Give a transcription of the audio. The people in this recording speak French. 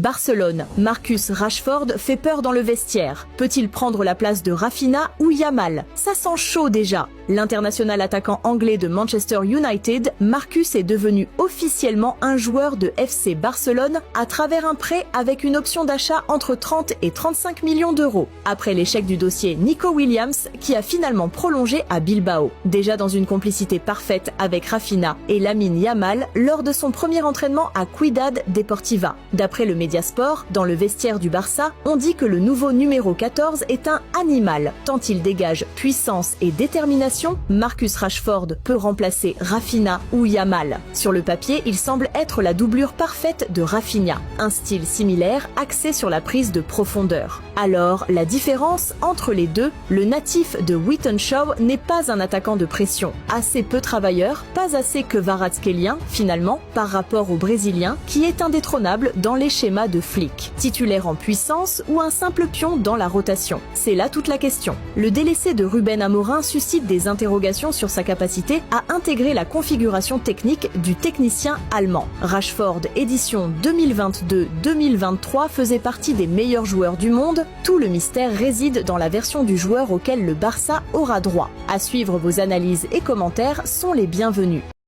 Barcelone, Marcus Rashford fait peur dans le vestiaire. Peut-il prendre la place de Raphinha ou Yamal? Ça sent chaud déjà. L'international attaquant anglais de Manchester United, Marcus est devenu officiellement un joueur de FC Barcelone à travers un prêt avec une option d'achat entre 30 et 35 millions d'euros. Après l'échec du dossier Nico Williams, qui a finalement prolongé à Bilbao. Déjà dans une complicité parfaite avec Raphinha et Lamine Yamal lors de son premier entraînement à Ciudad Deportiva. D'après le Mediasport, dans le vestiaire du Barça, on dit que le nouveau numéro 14 est un animal. Tant il dégage puissance et détermination, Marcus Rashford peut remplacer Raphinha ou Yamal. Sur le papier, il semble être la doublure parfaite de Raphinha. Un style similaire axé sur la prise de profondeur. Alors, la différence entre les deux, le natif de Wythenshawe n'est pas un attaquant de pression. Assez peu travailleur, pas assez kvaratskélien finalement, par rapport au Brésilien, qui est indétrônable dans les schémas de Flick. Titulaire en puissance ou un simple pion dans la rotation? C'est là toute la question. Le délaissé de Ruben Amorim suscite des interrogations sur sa capacité à intégrer la configuration technique du technicien allemand. Rashford édition 2022-2023 faisait partie des meilleurs joueurs du monde. Tout le mystère réside dans la version du joueur auquel le Barça aura droit. À suivre, vos analyses et commentaires sont les bienvenus.